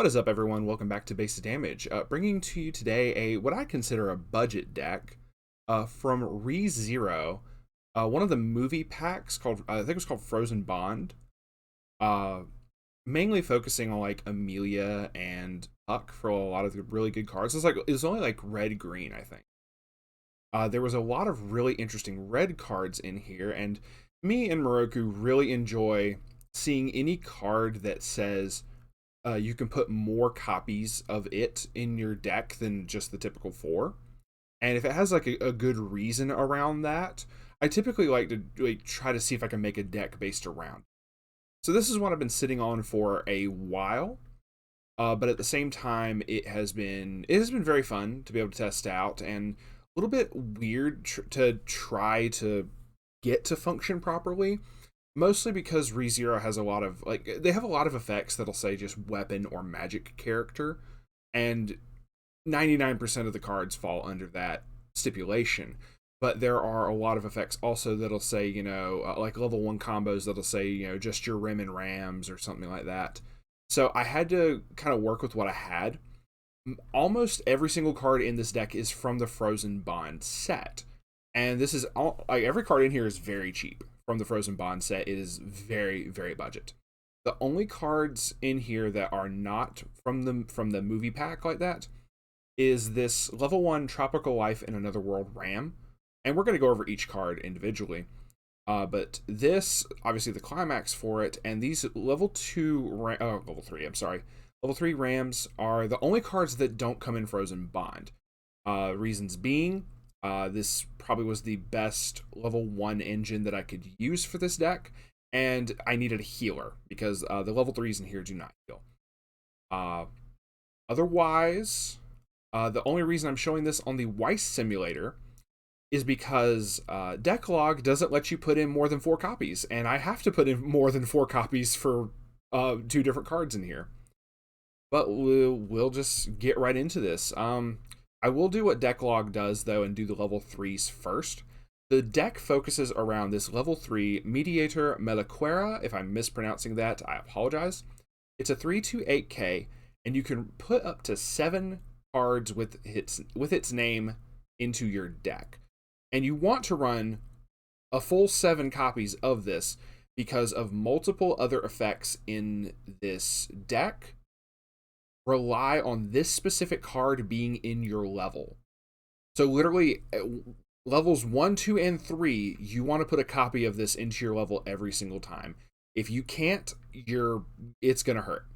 What is up, everyone? Welcome back to Basic Damage. Bringing to you today what I consider a budget deck from ReZero. One of the movie packs called, I think it was called Frozen Bond. Uh, Mainly focusing on like Amelia and Puck for a lot of the really good cards. It's only like red green, I think. There was a lot of really interesting red cards in here, and me and Moroku really enjoy seeing any card that says you can put more copies of it in your deck than just the typical four. And if it has like a good reason around that, I typically like to try to see if I can make a deck based around. So this is what I've been sitting on for a while, but at the same time, it has been very fun to be able to test out and a little bit weird to try to get to function properly. Mostly because ReZero has a lot of they have a lot of effects that'll say just weapon or magic character, and 99% of the cards fall under that stipulation. But there are a lot of effects also that'll say, like level 1 combos that'll say, just your Rim and Rams or something like that. So I had to kind of work with what I had. Almost every single card in this deck is from the Frozen Bond set. And this is all, like, every card in here is very cheap from the Frozen Bond set. It is very, very budget. The only cards in here that are not from the movie pack like that is this level 1 Tropical Life in Another World Ram. And we're going to go over each card individually. But this, obviously the climax for it, and these level 3, I'm sorry. Level 3 Rams are the only cards that don't come in Frozen Bond. Reasons being, this probably was the best level 1 engine that I could use for this deck, and I needed a healer, because the level 3s in here do not heal. Otherwise, the only reason I'm showing this on the Weiss simulator is because deck log doesn't let you put in more than 4 copies, and I have to put in more than 4 copies for 2 different cards in here. But we'll just get right into this. I will do what Decklog does, though, and do the level 3s first. The deck focuses around this level 3 Mediator Melaquera. If I'm mispronouncing that, I apologize. It's a 3/8K, and you can put up to 7 cards with its name into your deck. And you want to run a full 7 copies of this because of multiple other effects in this deck rely on this specific card being in your level. So literally levels 1, 2, and 3, you want to put a copy of this into your level every single time. If you can't, it's gonna hurt.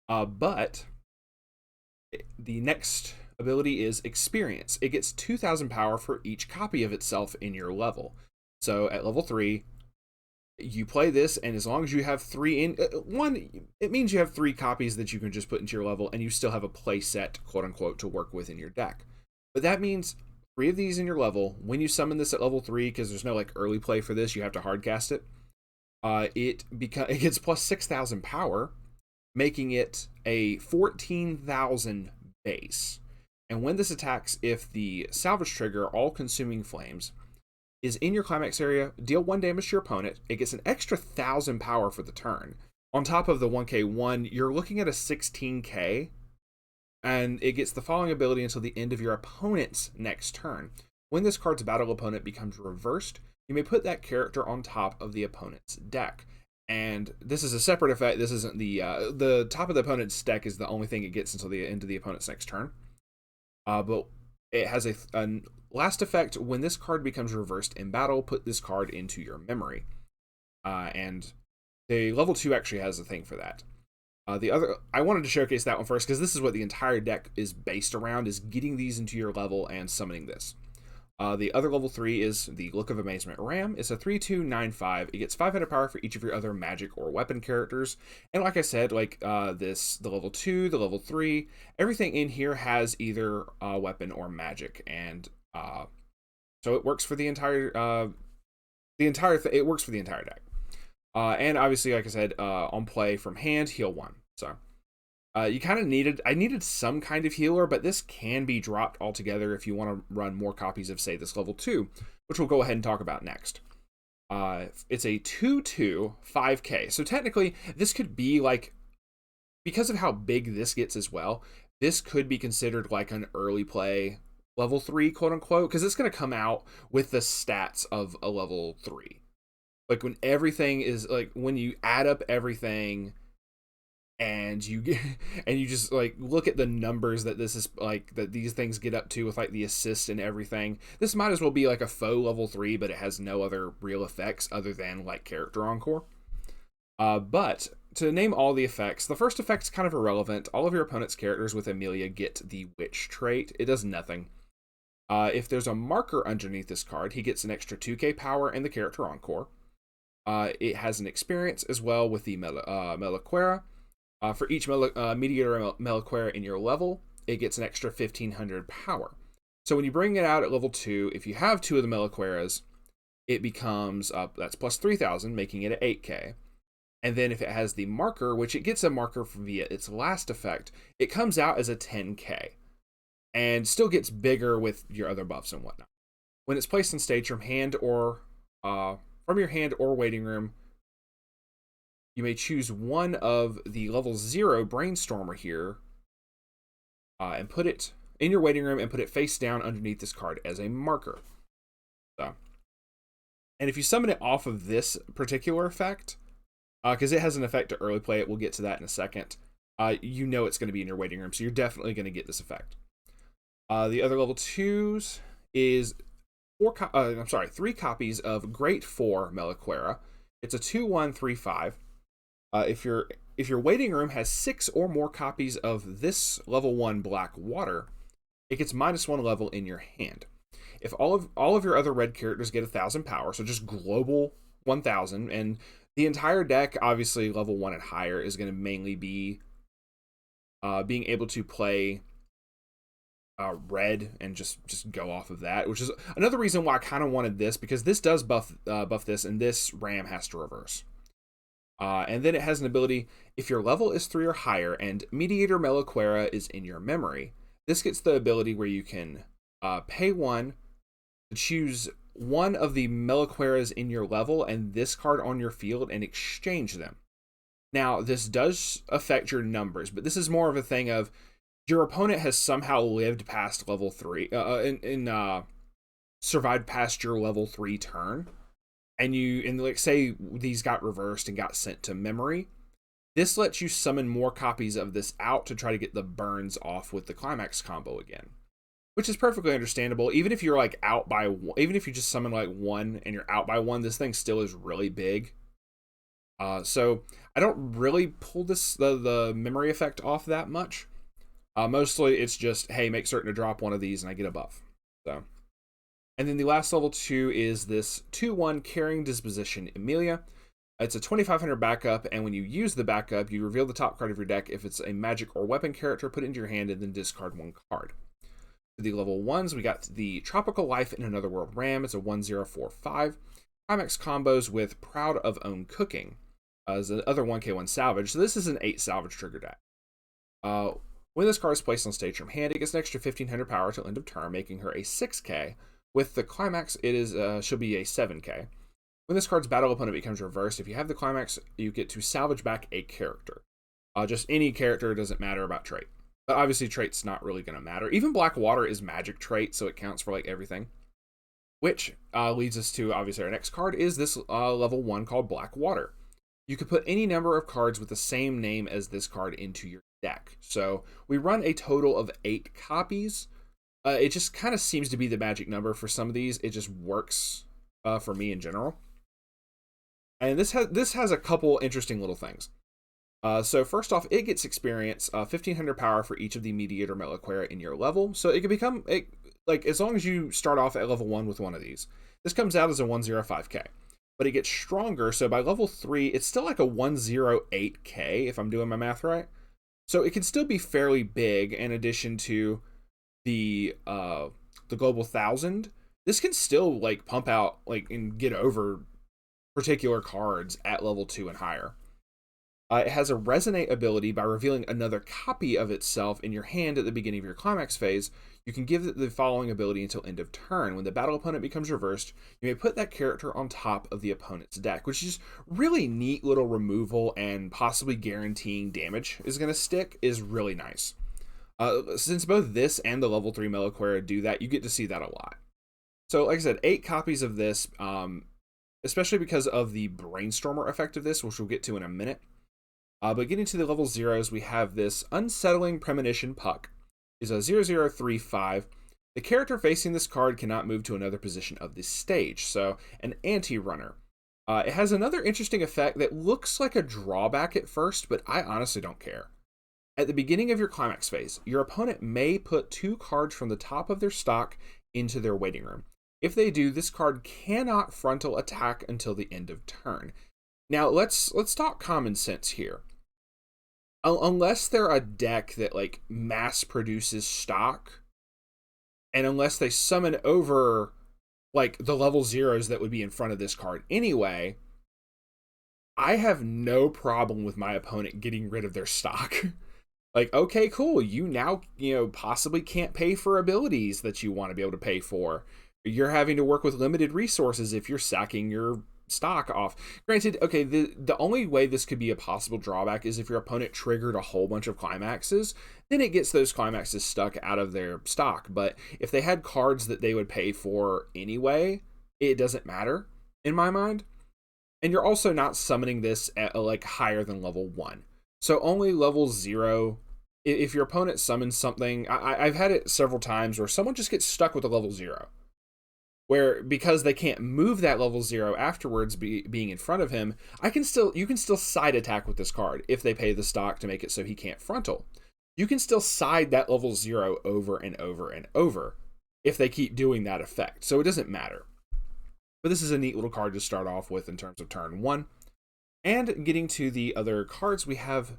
But the next ability is Experience. It gets 2,000 power for each copy of itself in your level. So at level 3, you play this, and as long as you have 3 in it means you have 3 copies that you can just put into your level, and you still have a play set, quote unquote, to work with in your deck. But that means 3 of these in your level. When you summon this at level 3, because there's no like early play for this, you have to hardcast it. It gets plus 6,000 power, making it a 14,000 base. And when this attacks, if the salvage trigger, All Consuming Flames, is in your climax area, deal 1 damage to your opponent. It gets an extra 1,000 power for the turn. On top of the 1k1, you're looking at a 16k, and it gets the following ability until the end of your opponent's next turn. When this card's battle opponent becomes reversed, you may put that character on top of the opponent's deck. And this is a separate effect. This isn't the top of the opponent's deck is the only thing it gets until the end of the opponent's next turn. But it has a last effect. When this card becomes reversed in battle, put this card into your memory. And the level 2 actually has a thing for that. I wanted to showcase that one first because this is what the entire deck is based around, is getting these into your level and summoning this. The other level 3 is the Look of Amazement Ram. It's a 3/2/9/5. It gets 500 power for each of your other magic or weapon characters. And like I said, the level 2, the level 3, everything in here has either weapon or magic. And so it works for the entire it works for the entire deck. And obviously, like I said, on play from hand, heal 1. So you kind of I needed some kind of healer, but this can be dropped altogether if you want to run more copies of, say, this level 2, which we'll go ahead and talk about next. It's a 2/2/5k. So technically, this could be like because of how big this gets as well, this could be considered like an early play level 3, quote unquote, because it's going to come out with the stats of a level 3. Like when everything is like, when you add up everything and you get, and you just like look at the numbers that this is like, that these things get up to with like the assist and everything, this might as well be like a faux level 3, but it has no other real effects other than like character encore. But to name all the effects, the first effect's kind of irrelevant. All of your opponent's characters with Amelia get the Witch trait. It does nothing. If there's a marker underneath this card, he gets an extra 2k power and the character encore. It has an experience as well with the Melaquera. For each Mediator Melaquera in your level, it gets an extra 1500 power. So when you bring it out at level 2, if you have 2 of the Melaqueras, it becomes, that's plus 3000, making it at 8k. And then if it has the marker, which it gets a marker via its last effect, it comes out as a 10k. And still gets bigger with your other buffs and whatnot. When it's placed on stage from hand or from your hand or waiting room, you may choose one of the level 0 Brainstormer here and put it in your waiting room and put it face down underneath this card as a marker. So, and if you summon it off of this particular effect, because it has an effect to early play, we'll get to that in a second, you know it's going to be in your waiting room, so you're definitely going to get this effect. The other level 2s is 3 copies of Great 4 Melaquera. It's a 2/1/3/5. If your waiting room has 6 or more copies of this level 1 Black Water, it gets -1 level in your hand. If all of your other red characters get 1000 power, so just global 1000, and the entire deck, obviously level 1 and higher, is going to mainly be being able to play red and just go off of that, which is another reason why I kind of wanted this, because this does buff this, and this Ram has to reverse. And then it has an ability, if your level is 3 or higher and Mediator Melaquera is in your memory, this gets the ability where you can pay 1 to choose one of the Melaqueras in your level and this card on your field and exchange them. Now, this does affect your numbers, but this is more of a thing of your opponent has somehow lived past level 3, survived past your level 3 turn, and like say these got reversed and got sent to memory. This lets you summon more copies of this out to try to get the burns off with the climax combo again, which is perfectly understandable. Even if you're like out by one, even if you just summon like 1 and you're out by 1, this thing still is really big. So I don't really pull the memory effect off that much. Mostly it's just, hey, make certain to drop one of these and I get a buff. So, and then the last level 2 is this 2/1 Carrying Disposition Amelia. It's a 2500 backup, and when you use the backup, you reveal the top card of your deck. If it's a magic or weapon character, put it into your hand and then discard 1 card. For the level 1s, we got the Tropical Life in Another World Ram. It's a 1045. Climax combos with Proud of Own Cooking as the other 1k1 salvage. So this is an 8 salvage trigger deck. When this card is placed on stage from hand, it gets an extra 1500 power till end of turn, making her a 6k. With the climax, it is she'll be a 7k. When this card's battle opponent becomes reversed, if you have the climax, you get to salvage back a character. Just any character, doesn't matter about trait. But obviously trait's not really going to matter. Even Black Water is magic trait, so it counts for like everything. Which leads us to, obviously, our next card is this level 1 called Black Water. You could put any number of cards with the same name as this card into your deck. So we run a total of 8 copies. It just kind of seems to be the magic number for some of these. It just works for me in general. And this has a couple interesting little things. So first off, it gets experience, 1500 power for each of the Mediator Melaquera in your level. So it can become, like, as long as you start off at level 1 with one of these. This comes out as a 105k. But it gets stronger, so by level 3, it's still like a 108k, if I'm doing my math right. So it can still be fairly big, in addition to the Global 1000. This can still, like, pump out, like, and get over particular cards at level 2 and higher. It has a resonate ability. By revealing another copy of itself in your hand at the beginning of your climax phase, you can give it the following ability until end of turn. When the battle opponent becomes reversed, you may put that character on top of the opponent's deck, which is really neat little removal, and possibly guaranteeing damage is going to stick is really nice. Since both this and the level 3 Melaquera do that, you get to see that a lot. So like I said, 8 copies of this, especially because of the Brainstormer effect of this, which we'll get to in a minute. But getting to the level 0s, we have this Unsettling Premonition Puck. Is a 0035. The character facing this card cannot move to another position of this stage, so an anti-runner. It has another interesting effect that looks like a drawback at first, but I honestly don't care. At the beginning of your climax phase, your opponent may put 2 cards from the top of their stock into their waiting room. If they do, this card cannot frontal attack until the end of turn. Now, let's talk common sense here. Unless they're a deck that like mass produces stock, and unless they summon over like the level 0s that would be in front of this card anyway, I have no problem with my opponent getting rid of their stock. Like, okay, cool, you now, possibly can't pay for abilities that you want to be able to pay for. You're having to work with limited resources if you're sacking your stock off. Granted, okay, the only way this could be a possible drawback is if your opponent triggered a whole bunch of climaxes, then it gets those climaxes stuck out of their stock. But if they had cards that they would pay for anyway, it doesn't matter in my mind. And you're also not summoning this at like higher than level 1. So only level 0. If your opponent summons something, I've had it several times where someone just gets stuck with a level 0. Where because they can't move that level 0 afterwards, being in front of him, you can still side attack with this card if they pay the stock to make it so he can't frontal. You can still side that level 0 over and over and over if they keep doing that effect. So it doesn't matter. But this is a neat little card to start off with in terms of turn 1. And getting to the other cards, we have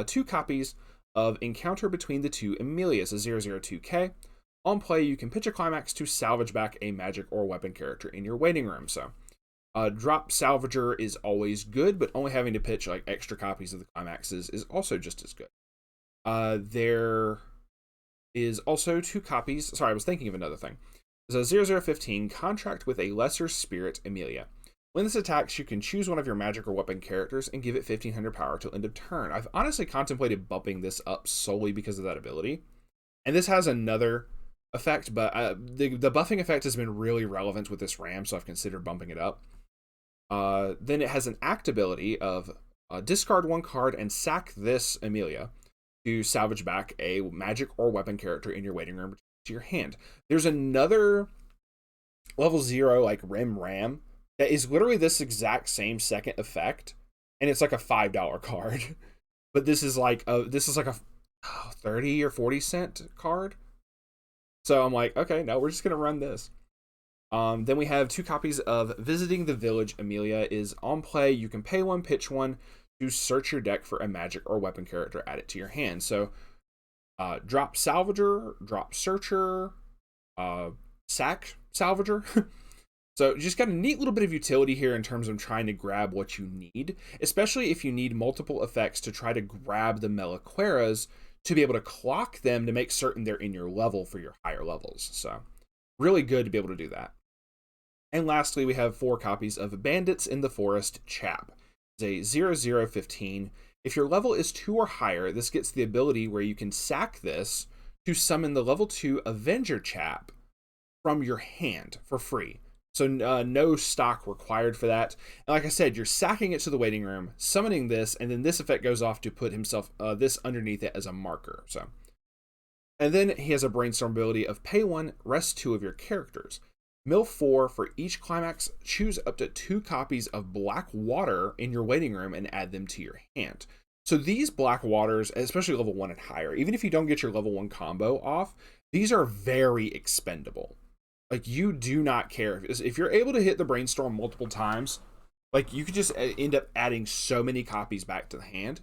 2 copies of Encounter Between the Two Amelias, a 002K. On play, you can pitch a climax to salvage back a magic or weapon character in your waiting room. So, drop Salvager is always good, but only having to pitch like extra copies of the climaxes is also just as good. There is also 2 copies. Sorry, I was thinking of another thing. There's a 0015 Contract with a Lesser Spirit Amelia. When this attacks, you can choose one of your magic or weapon characters and give it 1500 power till end of turn. I've honestly contemplated bumping this up solely because of that ability. And this has another effect, but the buffing effect has been really relevant with this RAM, so I've considered bumping it up. Then it has an act ability of discard 1 card and sack this Amelia to salvage back a magic or weapon character in your waiting room to your hand. There's another level 0 like RAM that is literally this exact same second effect, and it's like a $5 card. But this is like a 30 or 40 cent card. So I'm like, okay, no, we're just gonna run this. Then we have 2 copies of Visiting the Village Amelia. Is on play. You can pay 1, pitch 1 to search your deck for a magic or weapon character, add it to your hand. So drop Salvager, drop Searcher, sack Salvager. So you just got a neat little bit of utility here in terms of trying to grab what you need, especially if you need multiple effects to try to grab the Melaqueras to be able to clock them to make certain they're in your level for your higher levels. So really good to be able to do that. And lastly, we have 4 copies of Bandits in the Forest Chap. It's a 0015. If your level is 2 or higher, this gets the ability where you can sack this to summon the level 2 Avenger Chap from your hand for free. So no stock required for that. And like I said, you're sacking it to the waiting room, summoning this, and then this effect goes off to put himself this underneath it as a marker. So, and then he has a Brainstorm ability of pay 1, rest 2 of your characters. Mill 4 for each climax. Choose up to 2 copies of Black Water in your waiting room and add them to your hand. So these Black Waters, especially level 1 and higher, even if you don't get your level 1 combo off, these are very expendable. Like, you do not care. If you're able to hit the Brainstorm multiple times, like, you could just end up adding so many copies back to the hand.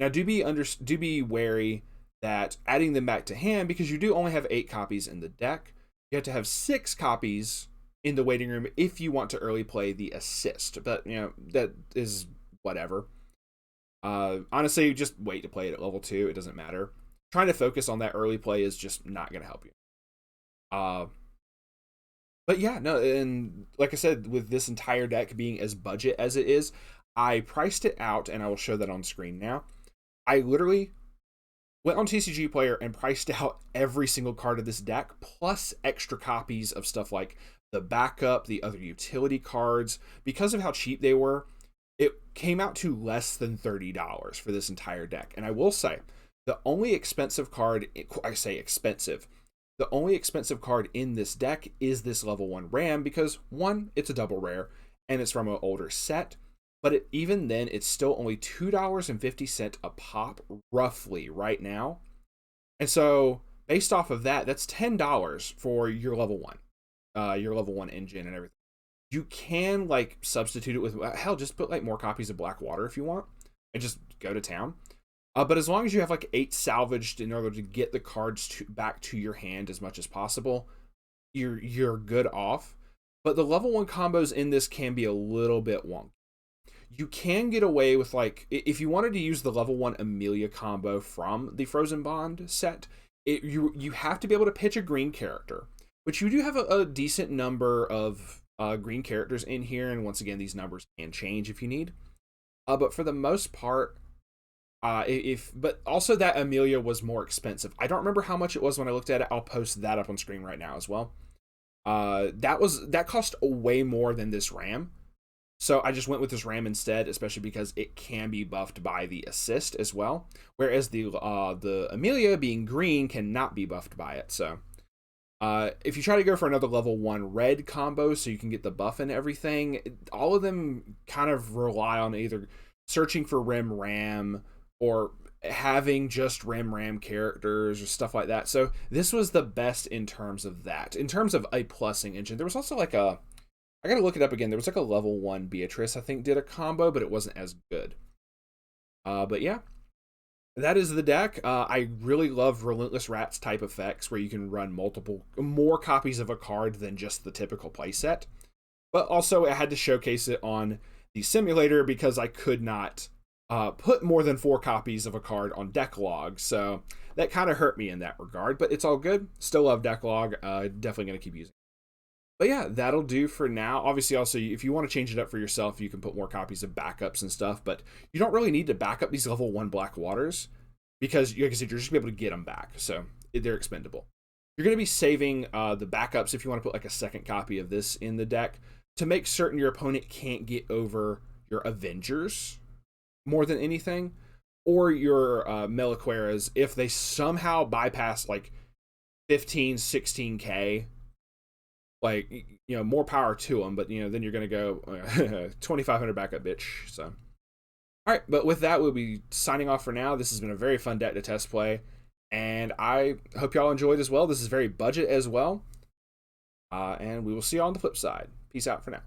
Now, do be wary that adding them back to hand, because you do only have 8 copies in the deck, you have to have 6 copies in the waiting room if you want to early play the assist. But, that is whatever. Honestly, just wait to play it at level 2. It doesn't matter. Trying to focus on that early play is just not going to help you. But yeah, no, and like I said, with this entire deck being as budget as it is, I priced it out, and I will show that on screen now. I literally went on TCG Player and priced out every single card of this deck, plus extra copies of stuff like the backup, the other utility cards. Because of how cheap they were, it came out to less than $30 for this entire deck. And I will say, the only expensive card, I say expensive, the only expensive card in this deck is this level 1 Ram, because one, it's a double rare, and it's from an older set, but even then, it's still only $2.50 a pop, roughly, right now. And so, based off of that, that's $10 for your level 1 engine and everything. You can, like, substitute it with, hell, just put, like, more copies of Black Water if you want, and just go to town. But as long as you have like 8 salvaged in order to get the cards back to your hand as much as possible, you're good off. But the level 1 combos in this can be a little bit wonky. You can get away with, like, if you wanted to use the level 1 Amelia combo from the Frozen Bond set, you have to be able to pitch a green character, which you do have a decent number of green characters in here, and once again, these numbers can change if you need. But for the most part, but also that Amelia was more expensive. I don't remember how much it was when I looked at it. I'll post that up on screen right now as well. That cost way more than this Ram. So I just went with this Ram instead, especially because it can be buffed by the assist as well. Whereas the Amelia being green cannot be buffed by it. So if you try to go for another level 1 red combo so you can get the buff and everything, all of them kind of rely on either searching for Ram or having just Ram characters or stuff like that. So this was the best in terms of that. In terms of a plussing engine, there was also like I gotta look it up again. There was like a level 1 Beatrice, I think, did a combo, but it wasn't as good. But yeah, that is the deck. I really love Relentless Rats type effects where you can run more copies of a card than just the typical playset. But also, I had to showcase it on the simulator because I could not put more than 4 copies of a card on deck log, so that kind of hurt me in that regard, but it's all good. Still love deck log. Definitely going to keep using it. But yeah, that'll do for now. Obviously, also, if you want to change it up for yourself, you can put more copies of backups and stuff, but you don't really need to back up these level 1 Black Waters because, like I said, you're just going to be able to get them back, so they're expendable. You're going to be saving the backups if you want to put like a second copy of this in the deck to make certain your opponent can't get over your Avengers more than anything, or your Melaqueras if they somehow bypass like 15, 16k, like, you know, more power to them, but, you know, then you're going to go 2,500 backup, bitch. So, all right, but with that, we'll be signing off for now. This has been a very fun deck to test play, and I hope y'all enjoyed as well. This is very budget as well, and we will see you on the flip side. Peace out for now.